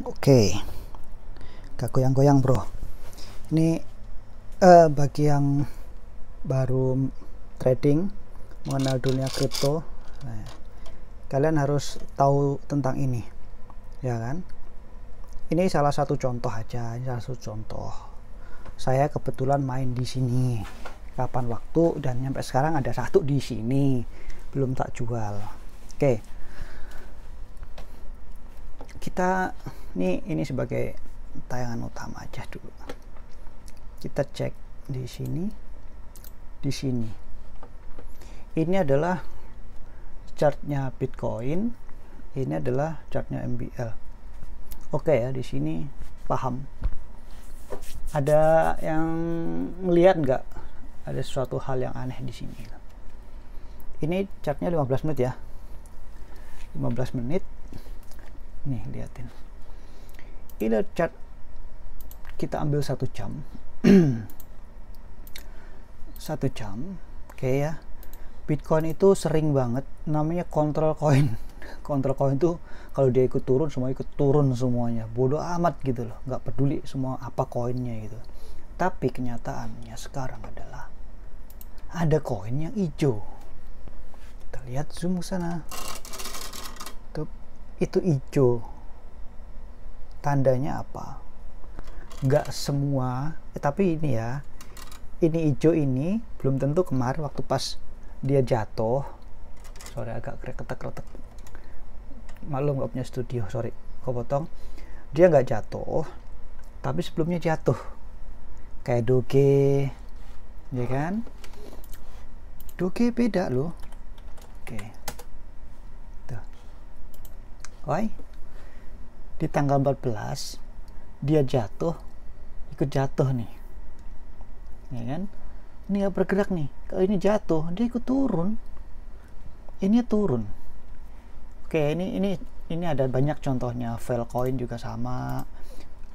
Oke, gak goyang-goyang bro. Ini bagi yang baru trading, mengenal dunia kripto, nah, kalian harus tahu tentang ini, ya kan? Ini salah satu contoh aja, ini salah satu contoh. Saya kebetulan main di sini, kapan waktu, dan sampai sekarang ada satu di sini, belum tak jual. Oke, kita ini sebagai tayangan utama aja dulu. Kita cek di sini. Ini adalah chartnya Bitcoin, ini adalah chartnya MBL. Oke ya, di sini paham. Ada yang ngelihat nggak? Ada sesuatu hal yang aneh di sini. Ini chartnya 15 menit ya. 15 menit. Nih, liatin. Ini chart, kita ambil 1 jam. 1 jam. Oke ya. Bitcoin itu sering banget namanya control coin. Control coin tuh kalau dia ikut turun, semua ikut turun semuanya. Bodoh amat gitu loh, nggak peduli semua apa koinnya gitu. Tapi kenyataannya sekarang adalah ada koin yang hijau. Kita lihat zoom ke sana. Tuh, itu hijau. Tandanya apa? Nggak semua, tapi ini ya, ini hijau ini belum tentu kemarin waktu pas dia jatuh. Sorry agak kretek-kretek, maklum nggak punya studio, sorry kau potong. Dia nggak jatuh, tapi sebelumnya jatuh kayak Doge, ya kan? Doge beda loh. Oke, tuh, oi, di tanggal 14 dia jatuh, ikut jatuh nih, ya kan? Ini nggak bergerak nih. Kalau ini jatuh, dia ikut turun. Ini turun. Oke, ini ada banyak contohnya. Filecoin juga sama,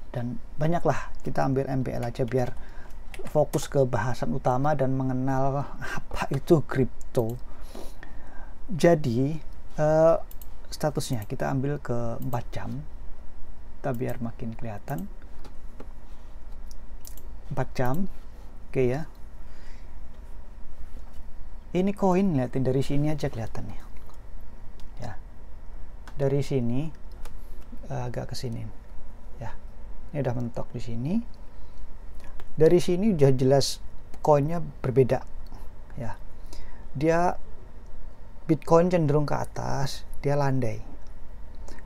dan banyak lah. Kita ambil MBL aja biar fokus ke bahasan utama dan mengenal apa itu kripto. Jadi statusnya kita ambil ke 4 jam. Kita biar makin kelihatan. 4 jam. Oke ya. Ini koin, lihatin dari sini aja kelihatannya ya. Dari sini agak ke sini ya. Ini udah mentok di sini. Dari sini udah jelas koinnya berbeda ya. Dia Bitcoin cenderung ke atas, dia landai.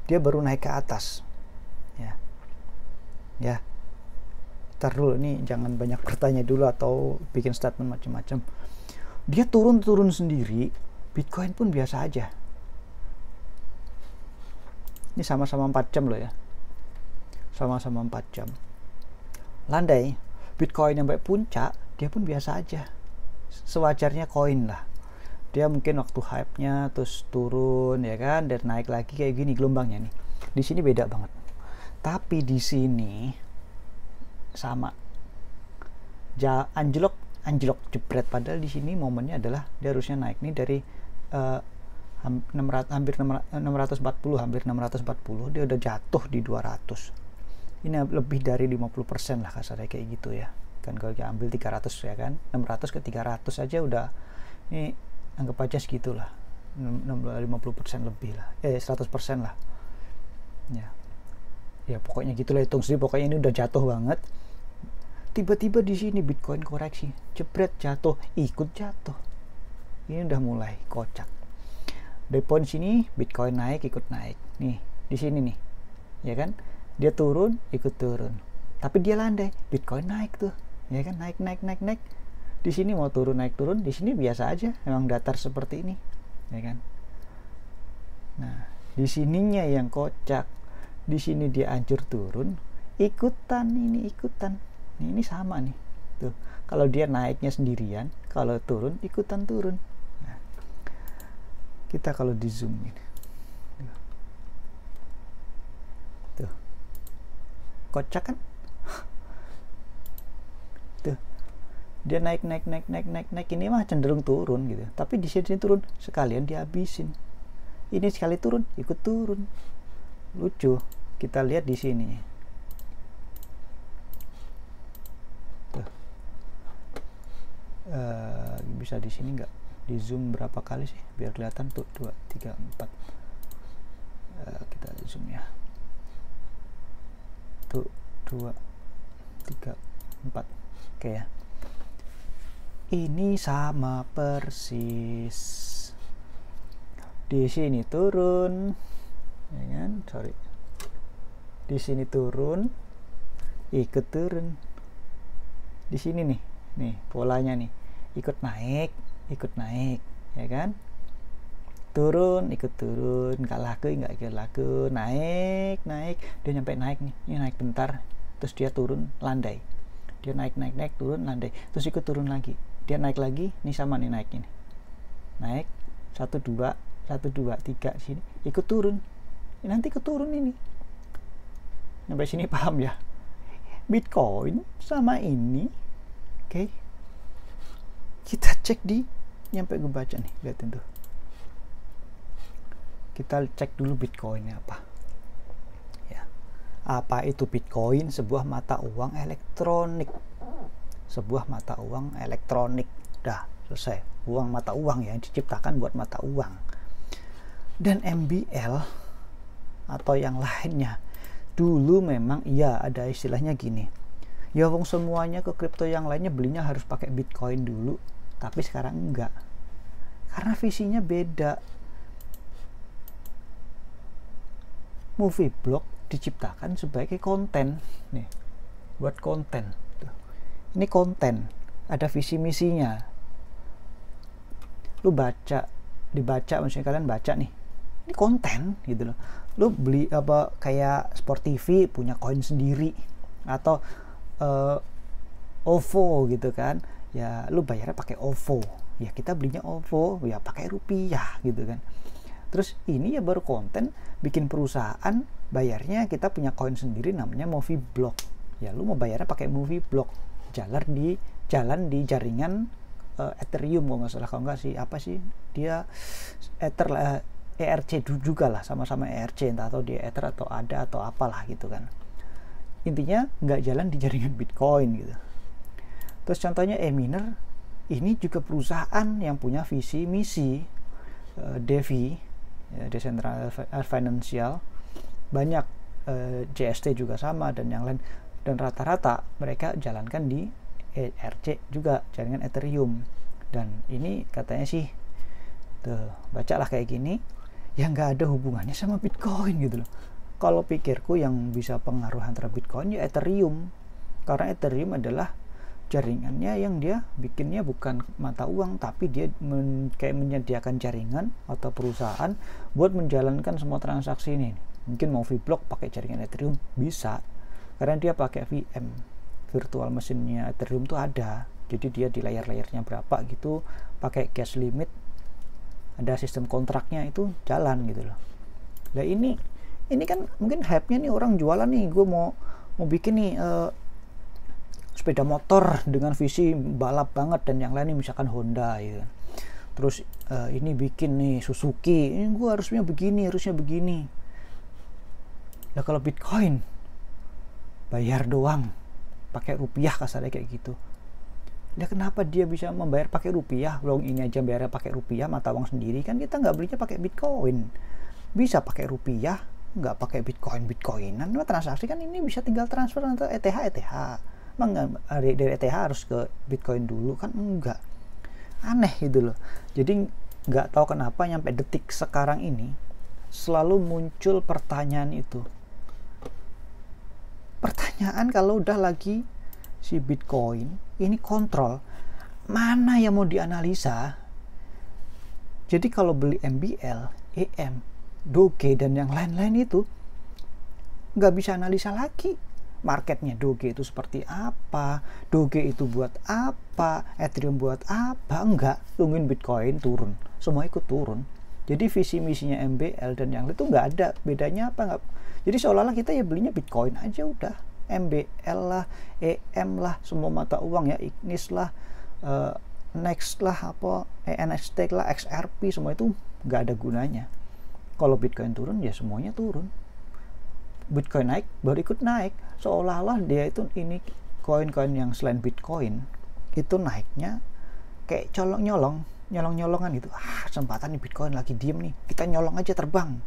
Dia baru naik ke atas ya. Ya. Ntar dulu, ini jangan banyak bertanya dulu atau bikin statement macam-macam. Dia turun sendiri. Bitcoin pun biasa aja. Ini sama-sama 4 jam loh ya. Sama-sama 4 jam. Landai. Bitcoin sampai puncak, dia pun biasa aja. Sewajarnya koin lah. Dia mungkin waktu hype-nya terus turun ya kan, dan naik lagi kayak gini gelombangnya nih. Di sini beda banget. Tapi di sini sama. Anjlok jebret, padahal di sini momennya adalah dia harusnya naik nih dari hampir 640, dia udah jatuh di 200. Ini lebih dari 50% lah kasarnya kayak gitu ya kan. Kalau kita ambil 300 ya kan, 600 ke 300 aja udah, ini anggap aja segitulah, 50% lebih lah, 100% lah ya pokoknya gitulah, hitung sendiri. Pokoknya ini udah jatuh banget. Tiba-tiba di sini Bitcoin koreksi, jebret, jatuh, ikut jatuh. Ini udah mulai kocak. Dari poin sini Bitcoin naik, ikut naik. Nih, di sini nih. Ya kan? Dia turun, ikut turun. Tapi dia landai, Bitcoin naik tuh. Ya kan? Naik. Di sini mau turun, naik turun, di sini biasa aja, memang datar seperti ini. Ya kan? Nah, di sininya yang kocak. Di sini dia hancur turun, ikutan. Ini sama nih tuh. Kalau dia naiknya sendirian, kalau turun ikutan turun. Nah, kita kalau di zoom ini tuh, kocak kan? Tuh, dia naik. Ini mah cenderung turun gitu, tapi di sini turun sekalian dihabisin. Ini sekali turun ikut turun, lucu. kita lihat di sini. Tuh. Bisa di sini nggak? Di zoom berapa kali sih biar kelihatan tuh? 2, 3, 4. Kita zoom ya. Tuh 2, 3, 4. Oke ya. Ini sama persis. Di sini turun, ya kan? Sorry. Di sini turun, ikut turun. Di sini nih polanya nih, ikut naik, ya kan? Turun, ikut turun, nggak ikut laku, naik, dia nyampe naik nih, ini naik bentar, terus dia turun, landai. Dia naik, turun, landai, terus ikut turun lagi. Dia naik lagi, nih sama nih naik ini. Naik, 1, 2, 3 sini, ikut turun. Nanti ikut turun ini. Sampai sini paham ya? Bitcoin sama ini, oke. Kita cek di, nyampe gue baca nih, lihatin tuh. Kita cek dulu Bitcoinnya apa. Ya. Apa itu Bitcoin? Sebuah mata uang elektronik. Sebuah mata uang elektronik. Dah, selesai. Uang mata uang ya, diciptakan buat mata uang. Dan MBL atau yang lainnya dulu memang iya ada istilahnya gini. Ya wong semuanya ke kripto yang lainnya belinya harus pakai Bitcoin dulu, tapi sekarang enggak. Karena visinya beda. Movie blog diciptakan sebagai konten nih, buat konten. Ini konten, ada visi misinya. Lu dibaca, maksudnya kalian baca nih, ini konten gitu loh. Lu beli apa kayak Sport TV punya koin sendiri, atau OVO gitu kan, ya lu bayarnya pakai OVO, ya kita belinya OVO ya pakai rupiah gitu kan. Terus ini ya baru konten, bikin perusahaan, bayarnya kita punya koin sendiri namanya Movie Block. Ya lu mau bayarnya pakai Movie Block, jalan di jaringan Ethereum kalau nggak salah. Kalau nggak sih apa sih dia Ether ERC juga lah, sama-sama ERC, entah atau dia Ether atau ada atau apalah gitu kan. Intinya nggak jalan di jaringan Bitcoin gitu. Terus contohnya Eminer, ini juga perusahaan yang punya visi misi DeFi, ya, Decentralized Financial, banyak JST juga sama dan yang lain, dan rata-rata mereka jalankan di ERC juga, jaringan Ethereum. Dan ini katanya sih tuh, bacalah kayak gini, yang nggak ada hubungannya sama Bitcoin gitu loh. Kalau pikirku yang bisa pengaruh antara Bitcoin ya Ethereum, karena Ethereum adalah jaringannya yang dia bikinnya bukan mata uang, tapi dia kayak menyediakan jaringan atau perusahaan buat menjalankan semua transaksi ini. Mungkin mau V-Block pakai jaringan Ethereum bisa, karena dia pakai VM, virtual mesinnya Ethereum tuh ada. Jadi dia di layar-layarnya berapa gitu, pakai gas limit, ada sistem kontraknya, itu jalan gitu loh. Nah ini kan mungkin hype-nya nih, orang jualan nih, gue mau bikin nih sepeda motor dengan visi balap banget dan yang lain nih, misalkan Honda gitu. Terus ini bikin nih Suzuki, ini gue harusnya begini. Nah kalau Bitcoin bayar doang pakai rupiah, kasarnya kayak gitu. Nah kenapa dia bisa membayar pakai rupiah? Long ini aja bayarnya pakai rupiah, mata uang sendiri kan, kita nggak belinya pakai Bitcoin. Bisa pakai rupiah, nggak pakai Bitcoinan. Nah, transaksi kan ini bisa tinggal transfer atau ETH. Emang dari ETH harus ke Bitcoin dulu kan? Enggak. Aneh gitu loh. Jadi nggak tahu kenapa nyampe detik sekarang ini selalu muncul pertanyaan itu. Pertanyaan kalau udah lagi si Bitcoin ini kontrol, mana yang mau dianalisa? Jadi kalau beli MBL, EM, Doge dan yang lain-lain itu nggak bisa analisa lagi. Marketnya Doge itu seperti apa, Doge itu buat apa, Ethereum buat apa, enggak, tungguin Bitcoin turun, semua ikut turun. Jadi visi misinya MBL dan yang lain itu nggak ada bedanya apa, nggak. Jadi seolah-olah kita ya belinya Bitcoin aja udah, MBL lah, EM lah, semua mata uang ya, Ignis lah, Next lah, apa, NXT lah, XRP, semua itu nggak ada gunanya. Kalau Bitcoin turun ya semuanya turun. Bitcoin naik baru ikut naik, seolah-olah dia itu ini koin-koin yang selain Bitcoin itu naiknya kayak nyolongan gitu. Kesempatan nih Bitcoin lagi diem nih, kita nyolong aja terbang,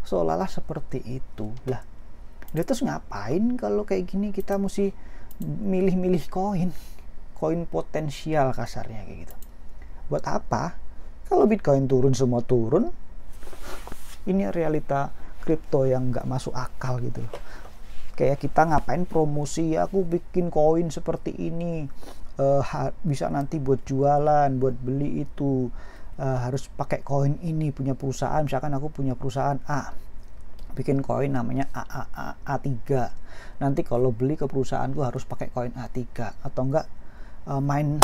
seolah-olah seperti itu lah. Dia terus ngapain kalau kayak gini kita mesti milih-milih koin potensial kasarnya kayak gitu. Buat apa? Kalau Bitcoin turun semua turun. Ini realita kripto yang nggak masuk akal gitu. Kayak kita ngapain promosi, aku bikin koin seperti ini, bisa nanti buat jualan, buat beli itu, harus pakai koin ini, punya perusahaan, misalkan aku punya perusahaan A, bikin koin namanya A3, nanti kalau beli ke perusahaanku harus pakai koin A3, atau enggak main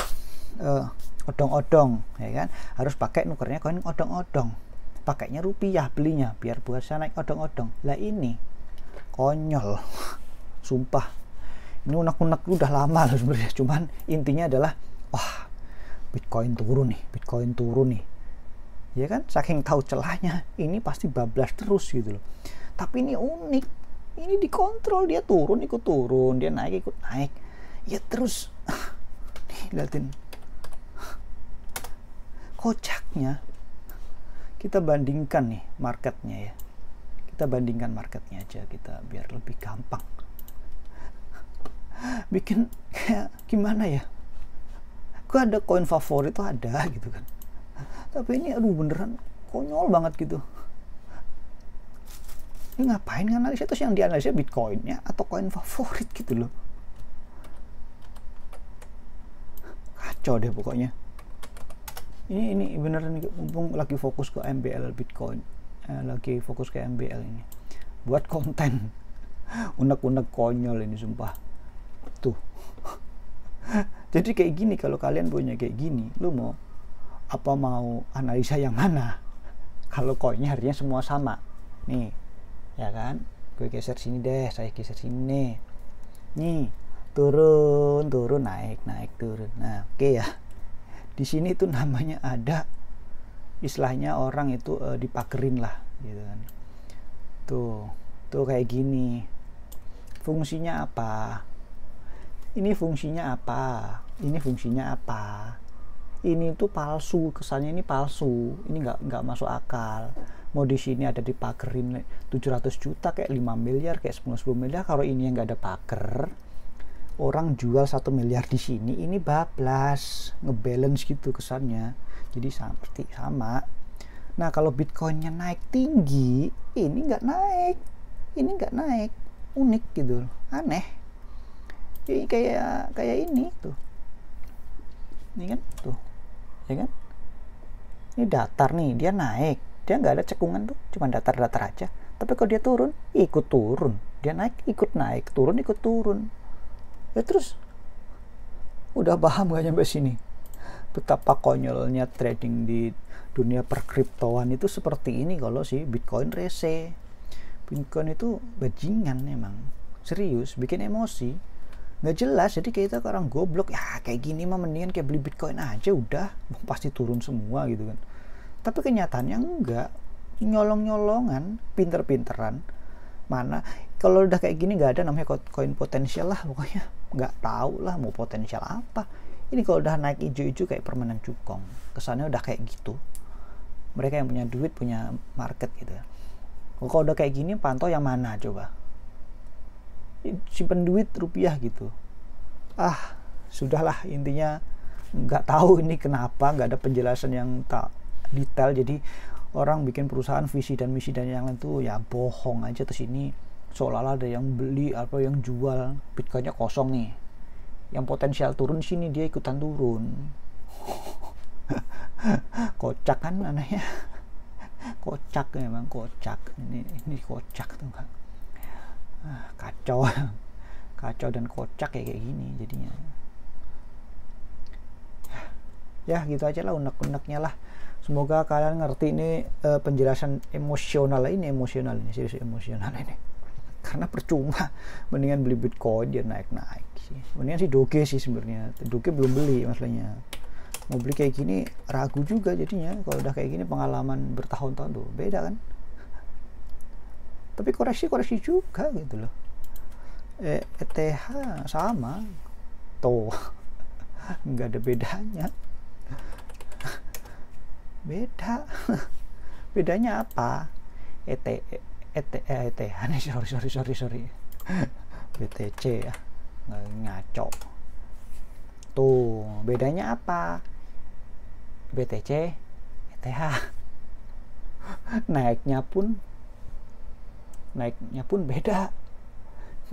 odong-odong, ya kan, harus pakai nukernya koin odong-odong, pakainya rupiah belinya biar buat saya naik odong-odong. Lah ini konyol sumpah, ini unek-unek udah lama loh sebenarnya, cuman intinya adalah wah Bitcoin turun nih, ya kan, saking tahu celahnya ini pasti bablas terus gitu loh. Tapi ini unik, ini dikontrol, dia turun ikut turun, dia naik ikut naik ya terus. Nih liatin kocaknya. Kita bandingkan nih marketnya ya, kita bandingkan marketnya aja kita biar lebih gampang bikin kayak gimana ya. Gue ada koin favorit tuh ada gitu kan, tapi ini aduh beneran konyol banget gitu. Ini ngapain nganalisa, terus yang dianalisa Bitcoinnya atau koin favorit gitu loh. Kacau deh pokoknya. Ini beneran mumpung lagi fokus ke MBL Bitcoin, lagi fokus ke MBL ini buat konten, unek-unek konyol ini sumpah tuh. Jadi kayak gini, kalau kalian punya kayak gini, lu mau analisa yang mana? Kalau koinnya harganya semua sama nih, ya kan, gue geser sini deh, saya geser sini nih, turun naik turun. Nah oke ya, di sini tuh namanya ada istilahnya orang itu dipagerin lah gitu kan. Tuh kayak gini. Fungsinya apa? Ini fungsinya apa? Ini tuh palsu, kesannya ini palsu. Ini nggak masuk akal. Mau di sini ada dipagerin 700 juta kayak 5 miliar kayak 10 miliar. Kalau ini yang nggak ada pager, orang jual 1 miliar di sini, ini bablas, ngebalance gitu kesannya. Jadi seperti sama. Nah kalau Bitcoinnya naik tinggi, ini nggak naik, unik gitu, aneh. Ini kayak ini tuh, ini kan tuh, ya kan? Ini datar nih, dia naik, dia nggak ada cekungan tuh, cuma datar-datar aja. Tapi kalau dia turun, ikut turun, dia naik, ikut naik, turun, ikut turun. Ya terus udah paham gak nyampe sini betapa konyolnya trading di dunia perkriptoan itu seperti ini. Kalau si Bitcoin rese, Bitcoin itu bajingan, emang serius bikin emosi nggak jelas. Jadi kita orang goblok ya, kayak gini mah mendingan kayak beli Bitcoin aja udah, pasti turun semua gitu kan. Tapi kenyataannya enggak, nyolong-nyolongan, pinter-pinteran. Mana kalau udah kayak gini nggak ada namanya koin potensial lah, pokoknya nggak tahu lah mau potensial apa. Ini kalau udah naik hijau-hijau kayak permainan cukong, kesannya udah kayak gitu. Mereka yang punya duit punya market gitu ya. Kalau udah kayak gini pantau yang mana coba? Simpen duit rupiah gitu. Sudahlah, intinya nggak tahu ini kenapa nggak ada penjelasan yang tak detail. Jadi orang bikin perusahaan visi dan misi dan yang lain tuh ya bohong aja. Terus ini seolah-olah ada yang beli atau yang jual, Bitcoinnya kosong nih, yang potensial turun sini dia ikutan turun. Kocak kan anehnya, kocak memang, kocak ini kocak tuh kan. Kacau dan kocak kayak gini jadinya. Ya gitu aja lah unek-uneknya lah. Semoga kalian ngerti ini penjelasan emosional ini, serius emosional ini. Karena percuma, mendingan beli Bitcoin dia naik-naik sih. Mendingan sih Doge sih sebenarnya. Doge belum beli masalahnya. Mau beli kayak gini ragu juga jadinya. Kalau udah kayak gini pengalaman bertahun-tahun tuh beda kan. tapi koreksi juga gitu loh. ETH sama tuh. Nggak ada bedanya. Bedanya apa? ETH nih, sorry BTC ya, ngaco tuh. Bedanya apa? BTC ETH naiknya pun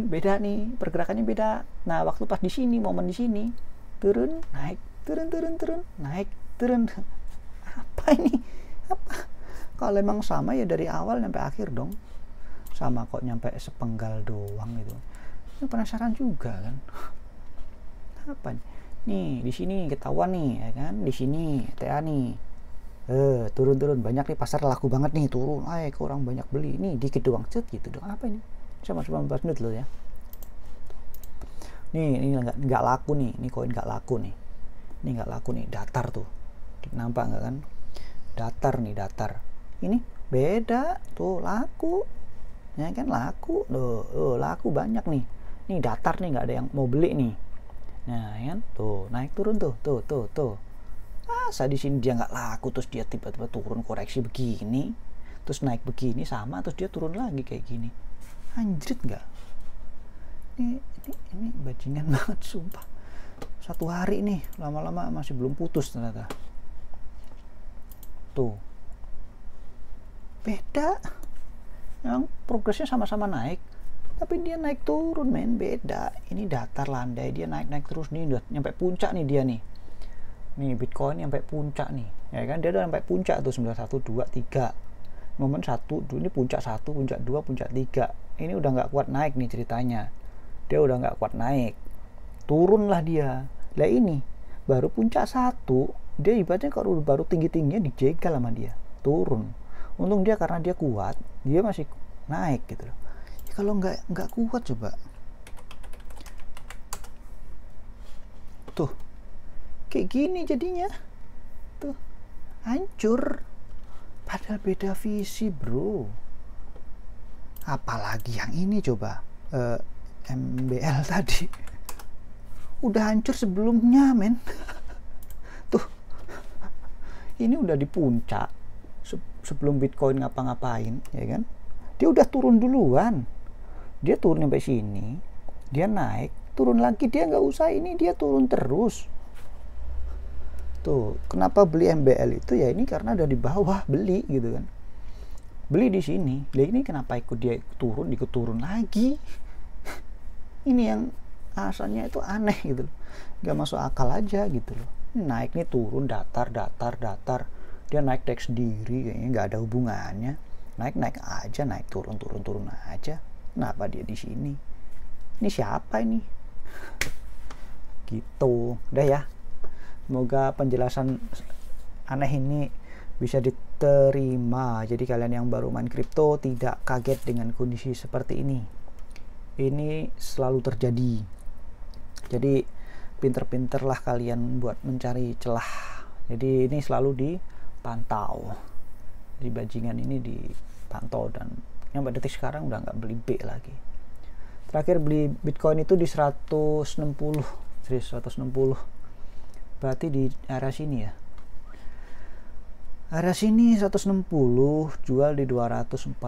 beda nih, pergerakannya beda. Nah, waktu pas di sini, momen di sini turun naik, turun naik, turun. Apa ini? Apa? Kalau emang sama ya dari awal sampai akhir dong. Sama kok, nyampe sepenggal doang gitu. Ini penasaran juga kan. Apa nih? Di sini ketahuan nih ya kan. Di sini TA nih. Turun banyak nih, pasar laku banget nih, turun. Kok orang banyak beli. Nih dikit doang cet gitu dong. Apa ini? Sama 19 menit loh ya. Nih, ini nggak laku nih. Ini koin nggak laku nih. Ini nggak laku nih, datar tuh. Nampak nggak kan? Datar. Ini beda tuh, laku ya kan, laku loh, laku banyak nih. Ini datar nih, nggak ada yang mau beli nih. Nah ya kan, tuh naik turun tuh. Masa di sini dia nggak laku, terus dia tiba-tiba turun koreksi begini, terus naik begini sama, terus dia turun lagi kayak gini. Anjrit nggak? Ini bajingan banget sumpah. Satu hari nih, lama-lama masih belum putus ternyata. Tuh beda, yang progresnya sama-sama naik, tapi dia naik turun men, beda. Ini datar landai, dia naik terus nih, udah nyampe puncak nih dia nih Bitcoin nyampe puncak nih ya kan. Dia udah nyampe puncak tuh 91, 2, 3 momen 1, ini puncak 1, puncak 2, puncak 3. Ini udah nggak kuat naik nih ceritanya, dia udah nggak kuat naik, turunlah dia. Lah ini baru puncak 1, dia ibaratnya kalau baru tinggi-tingginya dijegal sama dia, turun. Untung dia karena dia kuat, dia masih naik gitu loh. Ya, kalau nggak kuat coba tuh kayak gini jadinya tuh, hancur. Padahal beda visi bro. Apalagi yang ini coba, MBL tadi udah hancur sebelumnya men. Tuh ini udah di puncak sebelum Bitcoin ngapa-ngapain ya kan, dia udah turun duluan. Dia turun sampai sini, dia naik, turun lagi, dia nggak usah ini, dia turun terus. Tuh kenapa beli MBL itu ya, ini karena udah di bawah beli gitu kan, beli di sini. Lah ini kenapa ikut turun lagi? Ini yang asalnya itu aneh gitu loh, nggak masuk akal aja gitu loh. Naik nih turun, datar, dia naik sendiri, kayaknya nggak ada hubungannya. Naik aja, naik turun aja. Kenapa dia di sini? Ini siapa ini? Gitu. Udah ya. Semoga penjelasan aneh ini bisa diterima. Jadi kalian yang baru main kripto tidak kaget dengan kondisi seperti ini. Ini selalu terjadi. Jadi pinter-pinterlah kalian buat mencari celah. Jadi ini selalu dipantau. Di bajingan ini dipantau, dan yang pada detik sekarang udah nggak beli B lagi. Terakhir beli Bitcoin itu di 160. Berarti di area sini ya. Area sini 160, jual di 240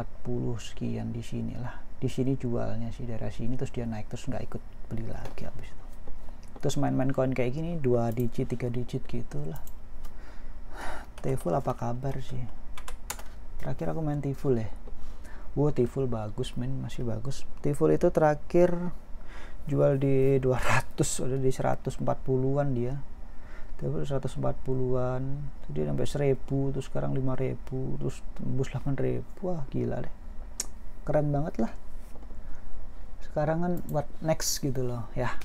sekian di sini lah. Di sini jualnya sih daerah sini, terus dia naik terus nggak ikut beli lagi habis itu. Terus main-main koin kayak gini 2 digit 3 digit gitulah. T-Full apa kabar sih? Terakhir aku main T-Full ya. T-Full bagus men, masih bagus. T-Full itu terakhir jual di 200, udah di 140-an dia. T-Full 140-an, dia sampai 1000, terus sekarang 5000, terus tembus 8000. Wah gila deh, keren banget lah. Sekarang kan what next gitu loh ya.